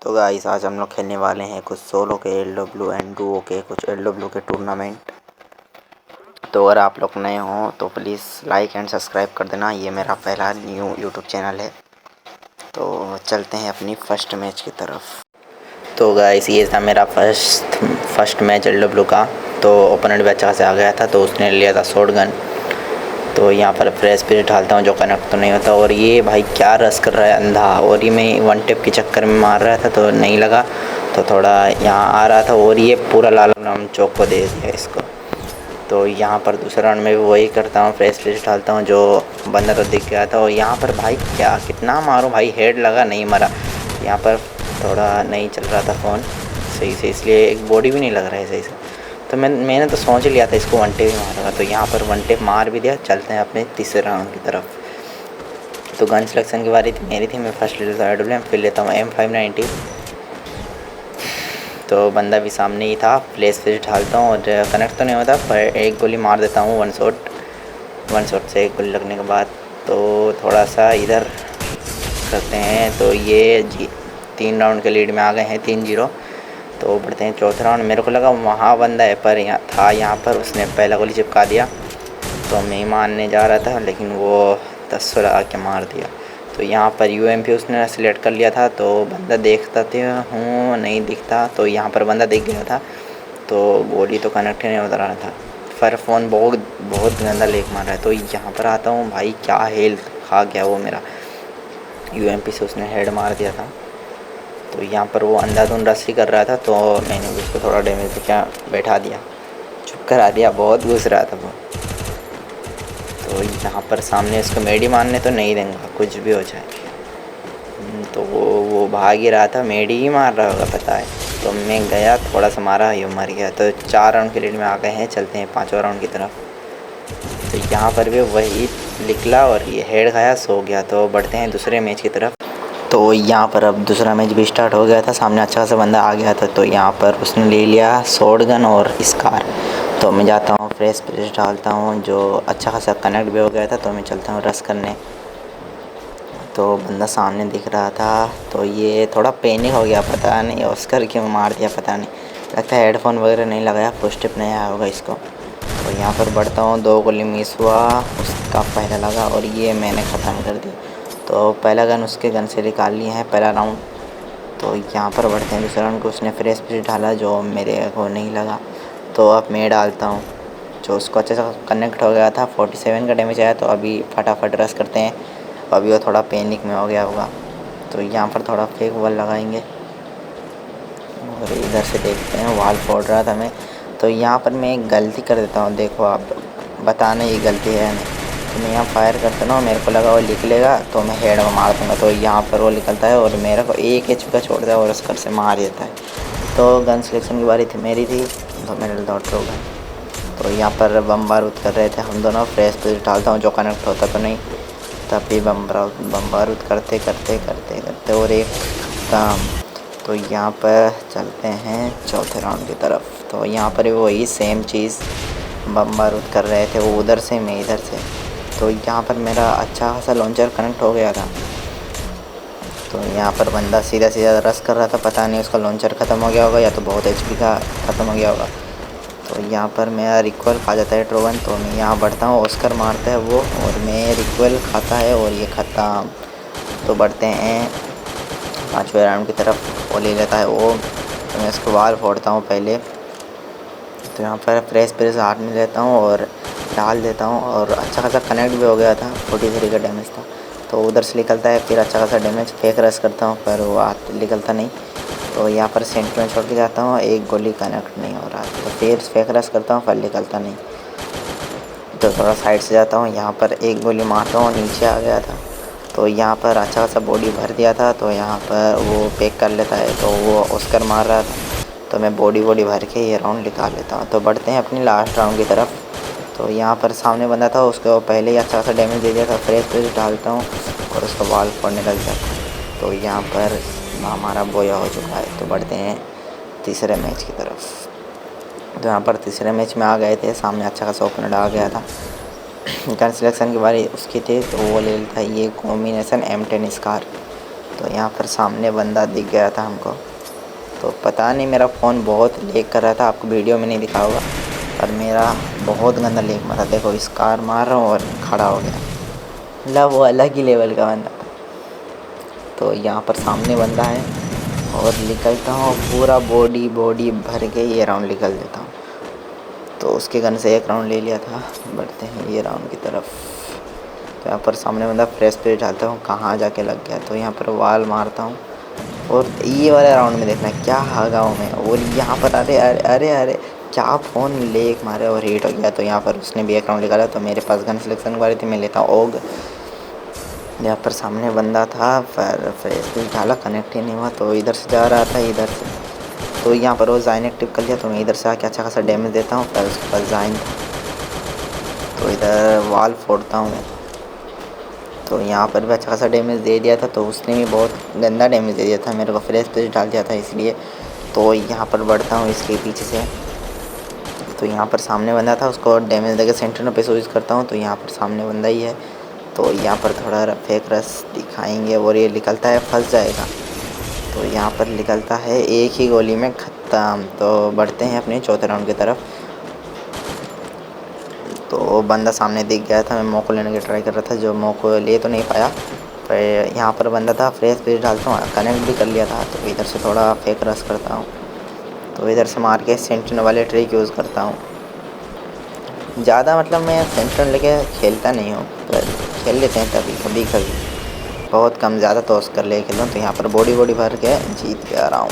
तो गाइस आज हम लोग खेलने वाले हैं कुछ सोलो के एलडब्ल्यू एंड डुओ के कुछ एलडब्ल्यू के टूर्नामेंट। तो अगर आप लोग नए हों तो प्लीज़ लाइक एंड सब्सक्राइब कर देना। ये मेरा पहला न्यू यूट्यूब चैनल है। तो चलते हैं अपनी फ़र्स्ट मैच की तरफ। तो गाइस ये था मेरा फर्स्ट मैच एलडब्ल्यू का। तो ओपोनेंट भी अच्छा से आ गया था, तो उसने लिया था शॉट गन। तो यहाँ पर फ्रेश पे डालता हूँ जो कनेक्ट तो नहीं होता। और ये भाई क्या रस कर रहा है अंधा, और ये मैं वन टिप के चक्कर में मार रहा था तो नहीं लगा, तो थोड़ा यहाँ आ रहा था और ये पूरा लाल नाम चौक को दे दिया इसको। तो यहाँ पर दूसरा राउंड में भी वही करता हूँ, फ्रेश फ्रेश डालता हूँ जो बंदा तो दिख गया था। और यहाँ पर भाई क्या कितना मारूँ भाई, हेड लगा नहीं मरा। यहाँ पर थोड़ा नहीं चल रहा था फ़ोन सही से, इसलिए एक बॉडी भी नहीं लग रहा है सही से। तो मैंने तो सोच लिया था इसको वन टेप ही मारूंगा। तो यहाँ पर वन टेप मार भी दिया। चलते हैं अपने तीसरे राउंड की तरफ। तो गन सिलेक्शन की बारी थी मेरी थी। मैं फर्स्ट लेता हूँ AWM, फिर लेता हूँ M590। तो बंदा भी सामने ही था। फ्लैश फिर ढालता हूँ और कनेक्ट तो नहीं होता, पर एक गोली मार देता हूँ वन शॉट से एक गोली लगने के बाद। तो थोड़ा सा इधर करते हैं। तो ये 3 राउंड के लीड में आ गए हैं 3-0। तो बढ़ते हैं चौथे राउंड। मेरे को लगा वहाँ बंदा है, पर यहाँ पर उसने पहला गोली चिपका दिया। तो मैं मारने जा रहा था, लेकिन वो 10 लगा के मार दिया। तो यहाँ पर UMP उसने सिलेक्ट कर लिया था। तो बंदा देखता हूँ नहीं दिखता, तो यहाँ पर बंदा दिख गया था। तो गोली तो कनेक्ट ही नहीं होता रहा था, पर फ़ोन बहुत गंदा लेक मार रहा है। तो यहाँ पर आता हूँ, भाई क्या हेल्थ खा गया वो मेरा। UMP से उसने हेड मार दिया था। तो यहाँ पर वो अंधाधुंध रस्सी कर रहा था, तो मैंने उसको थोड़ा डैमेज क्या बैठा दिया, चुप करा दिया। बहुत घुस रहा था वो। तो यहाँ पर सामने इसको मेडी मारने तो नहीं देंगे, कुछ भी हो जाए। तो वो भाग ही रहा था, मेडी ही मार रहा होगा पता है। तो मैं गया, थोड़ा सा मारा, ये मर गया। तो 4 राउंड के लीड में आ गए हैं। चलते हैं 5वां राउंड की तरफ। तो यहाँ पर भी वही निकला और ये हेड खाया, सो गया। तो बढ़ते हैं दूसरे मैच की तरफ। तो यहाँ पर अब दूसरा मैच भी स्टार्ट हो गया था। सामने अच्छा खासा बंदा आ गया था। तो यहाँ पर उसने ले लिया शॉट गन और स्कार। तो मैं जाता हूँ, फ्रेश डालता हूँ जो अच्छा खासा कनेक्ट भी हो गया था। तो मैं चलता हूँ रश करने। तो बंदा सामने दिख रहा था। तो ये थोड़ा पैनिक हो गया, पता नहीं ऑस्कर क्यों मार दिया, पता नहीं। लगता है हेडफोन वगैरह नहीं लगाया, फुल स्टेप नहीं आया होगा इसको। तो यहाँ पर बढ़ता हूँ, 2 गोली मिस हुआ, उसका पहला लगा और ये मैंने ख़त्म कर दिया। तो पहला गन उसके गन से निकाल लिए हैं पहला राउंड। तो यहाँ पर बढ़ते हैं दूसरे राउंड को। उसने फ्रेश फिर डाला जो मेरे को नहीं लगा। तो अब मैं डालता हूँ जो उसको अच्छे से कनेक्ट हो गया था। 47 का डैमेज आया। तो अभी फटाफट रश करते हैं। अभी वो थोड़ा पैनिक में हो गया होगा। तो यहाँ पर थोड़ा फेक वॉल लगाएंगे और इधर से देखते हैं, वॉल फोड़ रहा था मैं। तो यहाँ पर मैं एक गलती कर देता हूँ, देखो आप बताना ये गलती है नहीं। तो मैं यहाँ फायर करता ना, मेरे को लगा वो निकलेगा तो मैं हेड में मार दूँगा। तो यहाँ पर वो निकलता है और मेरे को एक HP का छोड़ता है और उसकर से मार देता है। तो गन सिलेक्शन की बारी थी मेरी थी। तो मैंने डॉट होगा। तो यहाँ पर बम बारूद कर रहे थे हम दोनों। फ्रेश पे डालता हूँ जो कनेक्ट होता तो नहीं, तभी बम बारूद करते और एक काम। तो यहाँ पर चलते हैं चौथे राउंड की तरफ। तो यहाँ पर वही सेम चीज़, बम बारूद कर रहे थे वो उधर से, मैं इधर से। तो यहाँ पर मेरा अच्छा खासा लॉन्चर कनेक्ट हो गया था। तो यहाँ पर बंदा सीधा रश कर रहा था, पता नहीं उसका लॉन्चर ख़त्म हो गया होगा या तो बहुत HP का ख़त्म हो गया होगा। तो यहाँ पर मेरा रिक्वल खा जाता है ट्रोवन। तो मैं यहाँ बढ़ता हूँ, ऑस्कर मारता है वो और मैं रिक्वल खाता है और ये ख़त्म। तो बढ़ते हैं 5वें राउंड की तरफ। वो ले लेता है वो। तो मैं इसको वाल फोड़ता हूँ पहले। तो यहाँ पर फ्रेश हाथ में लेता हूँ और डाल देता हूँ और अच्छा खासा कनेक्ट भी हो गया था। 43 का डैमेज था। तो उधर से निकलता है, फिर अच्छा खासा डैमेज फेक रश करता हूँ, पर वो हाथ निकलता नहीं। तो यहाँ पर सेंटर में छोड़ के जाता हूँ, एक गोली कनेक्ट नहीं हो रहा। तो फिर फेक रश करता हूँ, पर निकलता नहीं। तो थोड़ा साइड से जाता हूँ, यहाँ पर एक गोली मारता हूँ, नीचे आ गया था। तो यहाँ पर अच्छा खासा बॉडी भर दिया था। तो यहाँ पर वो पैक कर लेता है। तो वो ऑस्कर मार रहा था, तो मैं बॉडी भर के ये राउंड निकाल लेता हूँ। तो बढ़ते हैं अपनी लास्ट राउंड की तरफ। तो यहाँ पर सामने बंदा था, उसको पहले ही अच्छा खासा डैमेज दे दिया था। फ्रेश डालता हूँ और उसको वॉल फोड़ने लग जाता है। तो यहाँ पर हमारा बोया हो चुका है। तो बढ़ते हैं तीसरे मैच की तरफ। तो यहाँ पर तीसरे मैच में आ गए थे, सामने अच्छा खासा ओपनर आ गया था। गन सिलेक्शन की बारी उसकी थी। तो वो ले लेता है ये कॉम्बिनेशन M10 स्कार। तो यहाँ पर सामने बंदा दिख गया था हमको। तो पता नहीं मेरा फ़ोन बहुत लेग कर रहा था, आपको वीडियो में नहीं दिखा होगा, पर मेरा बहुत गंदा लेग मारा। देखो इस कार मार रहा हूँ और खड़ा हो गया, मतलब वो अलग ही लेवल का बंदा। तो यहाँ पर सामने बंदा है और निकलता हूँ, पूरा बॉडी भर के ये राउंड निकल देता हूँ। तो उसके गन से एक राउंड ले लिया था। बढ़ते हैं ये राउंड की तरफ। तो यहाँ पर सामने बंदा फ्रेश पे डालता हूँ, कहाँ जाके लग गया। तो यहाँ पर वाल मारता हूँ और ये वाले राउंड में देखना क्या भागा मैं। और यहाँ पर अरे अरे अरे अरे क्या फ़ोन लेग मारे और हिट हो गया। तो यहाँ पर उसने भी एक राउंड निकाला। तो मेरे पास गन सिलेक्शन वाली थी, मैं लेता हूँ ओग। यहाँ पर सामने बंदा था, पर फ्रेश पे डाला, कनेक्ट ही नहीं हुआ। तो इधर से जा रहा था, इधर से। तो यहाँ पर वो जाइन एक्टिव कर लिया। तो मैं इधर से आके अच्छा खासा डैमेज देता हूँ, पर उसके पास जाइन था। तो इधर वाल फोड़ता हूँ मैं। तो यहाँ पर भी अच्छा खासा डैमेज दे दिया था। तो उसने भी बहुत गंदा डैमेज दे दिया था, मेरे को फ्रेश पे डाल दिया था इसलिए। तो यहाँ पर बढ़ता हूँ इसके पीछे से। तो यहाँ पर सामने बंदा था, उसको डैमेज देकर सेंटर पे यूज़ करता हूँ। तो यहाँ पर सामने बंदा ही है। तो यहाँ पर थोड़ा फेक रस दिखाएंगे और ये निकलता है, फंस जाएगा। तो यहाँ पर निकलता है, एक ही गोली में ख़त्म। तो बढ़ते हैं अपने चौथे राउंड की तरफ। तो बंदा सामने दिख गया था, मैं मौको लेने की ट्राई कर रहा था, जो मौको ले तो नहीं पाया। पर यहाँ पर बंदा था, फ्रेश पे डालता हूँ, कनेक्ट भी कर लिया था। तो इधर से थोड़ा फेक रस करता हूँ। तो इधर से मार के सेंटन वाले ट्रिक यूज़ करता हूँ। ज़्यादा मतलब मैं सेंटन लेके खेलता नहीं हूँ, पर खेल लेते हैं कभी कभी, बहुत कम। ज़्यादा तो कर ले खेलता हूँ। तो यहाँ पर बॉडी भर के जीत के आ रहा हूँ।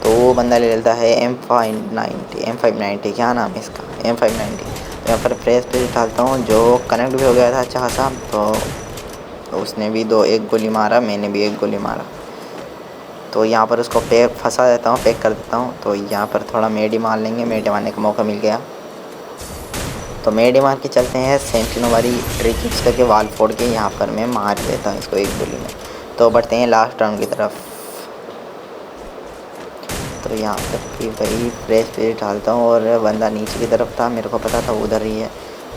तो वो बंदा ले लेता है M590 क्या नाम है इसका, M590। तो यहाँ पर फ्रेश पे डालता हूँ, जो कनेक्ट भी हो गया था अच्छा खासा। तो उसने भी एक गोली मारा, मैंने भी एक गोली मारा। तो यहाँ पर उसको फंसा देता हूँ, पैक कर देता हूँ। तो यहाँ पर थोड़ा मेडी मार लेंगे, मेडी मारने का मौका मिल गया। तो मेडी मार के चलते हैं, सेंटिनो वाली ट्रिक यूज़ करके वाल फोड़ के यहाँ पर मैं मार देता हूँ इसको एक गोली में। तो बढ़ते हैं लास्ट राउंड की तरफ। तो यहाँ पर भी वही फ्रेश पे डालता हूँ और बंदा नीचे की तरफ था, मेरे को पता था उधर ही है।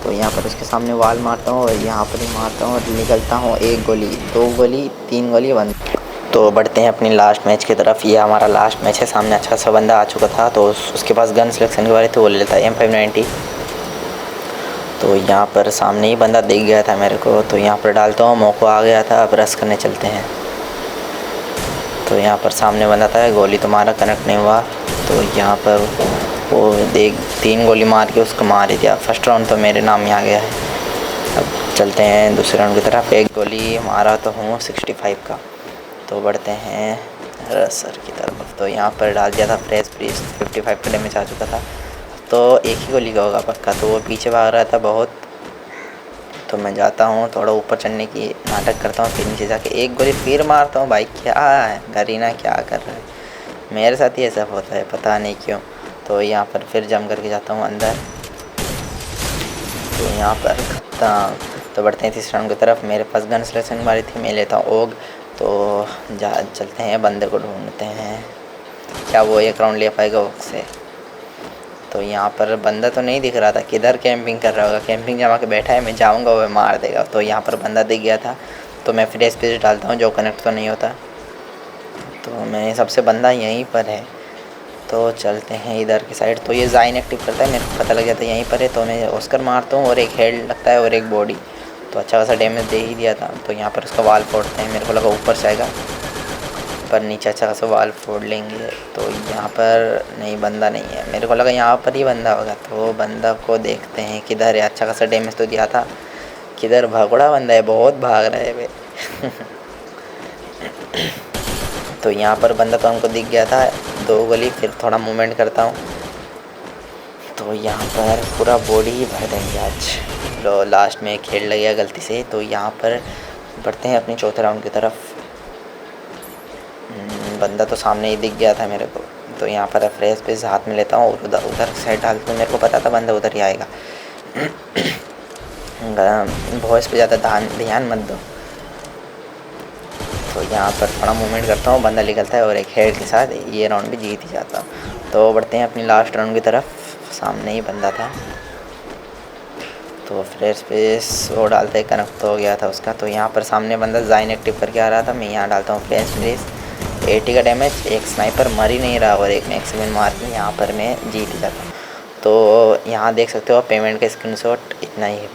तो यहाँ पर उसके सामने वाल मारता हूँ और यहाँ पर ही मारता हूँ और निकलता हूँ, एक गोली, दो गोली, तीन गोली, बंद। तो बढ़ते हैं अपनी लास्ट मैच की तरफ। ये हमारा लास्ट मैच है। सामने अच्छा सा बंदा आ चुका था, तो उसके पास गन सिलेक्शन के बारे थे, वो ले लेता है M590। तो यहाँ पर सामने ही बंदा दिख गया था मेरे को। तो यहाँ पर डालता हूँ, मौका आ गया था, अब रस करने चलते हैं। तो यहाँ पर सामने बंदा था, गोली तो मारा, कनेक्ट नहीं हुआ। तो यहाँ पर वो तीन गोली मार के उसको मार ही दिया। फर्स्ट राउंड तो मेरे नाम ही आ गया है। अब चलते हैं दूसरे राउंड की तरफ। एक गोली मारा तो हूँ 65 का। तो बढ़ते हैं रसर की तरफ। तो यहाँ पर डाल दिया था फ्रेश 55 का डैमेज आ चुका था। तो एक ही गोली का होगा पक्का। तो वो पीछे भाग रहा था बहुत। तो मैं जाता हूँ, थोड़ा ऊपर चढ़ने की नाटक करता हूँ, फिर नीचे जाके एक गोली फिर मारता हूँ। भाई क्या है, गरीना क्या कर रहा है, मेरे साथ ही ऐसा होता है, पता नहीं क्यों। तो यहाँ पर फिर जम करके जाता हूँ अंदर। तो यहाँ पर खत्म। तो बढ़ते हैं तीसरे राउंड की तरफ। मेरे पास गन सिलेक्शन मारी थी, मैं लेता हूँ ओग। तो चलते हैं, बंदे को ढूंढते हैं, क्या वो एक राउंड ले पाएगा ओग से। तो यहाँ पर बंदा तो नहीं दिख रहा था, किधर कैंपिंग कर रहा होगा, कैंपिंग जमा के बैठा है, मैं जाऊँगा वो मार देगा। तो यहाँ पर बंदा दिख गया था। तो मैं फिर स्पेस डालता हूँ, जो कनेक्ट तो नहीं होता। तो मैं सबसे बंदा यहीं पर है। तो चलते हैं इधर की साइड। तो ये जाइन एक्टिव करता है, मेरे को पता लग जाता है यहीं पर है। तो मैं ऑस्कर मारता हूँ और एक हेड लगता है और एक बॉडी। तो अच्छा खासा डैमेज दे ही दिया था। तो यहाँ पर उसका वाल फोड़ते हैं, मेरे को लगा ऊपर से आएगा, पर नीचे अच्छा खासा वाल फोड़ लेंगे। तो यहाँ पर नहीं, बंदा नहीं है, मेरे को लगा यहाँ पर ही बंदा होगा। तो बंदा को देखते हैं किधर है। अच्छा खासा डैमेज तो दिया था, किधर भगोड़ा बंदा है, बहुत भाग रहा है वे। तो यहाँ पर बंदा तो हमको दिख गया था, दो गोली, फिर थोड़ा मूवमेंट करता हूँ। तो यहाँ पर पूरा बॉडी ही भर देंगे आज। लो लास्ट में खेल लग गया गलती से। तो यहाँ पर बढ़ते हैं अपने चौथे राउंड की तरफ। बंदा तो सामने ही दिख गया था मेरे को। तो यहाँ पर फ्रेश पे हाथ में लेता हूँ और उधर साइड डालता हूँ, मेरे को पता था बंदा उधर ही आएगा। वॉइस पे ज़्यादा ध्यान मत दो। तो यहाँ पर थोड़ा मूवमेंट करता हूँ, बंदा निकलता है और एक हेड के साथ ये राउंड भी जीत ही जाता हूँ। तो बढ़ते हैं अपनी लास्ट राउंड की तरफ। सामने ही बंदा था, तो फ्लैश स्पेस वो डालते ही कनेक्ट तो हो गया था उसका। तो यहाँ पर सामने बंदा जाइन एक्टिव करके आ रहा था, मैं यहाँ डालता हूँ फ्लैश स्पेस। 80 का डैमेज, एक स्नाइपर मर ही नहीं रहा और एक मैक्सिमम मार के यहाँ पर मैं जीत जाता हूँ। तो यहाँ देख सकते हो पेमेंट का स्क्रीनशॉट इतना ही है।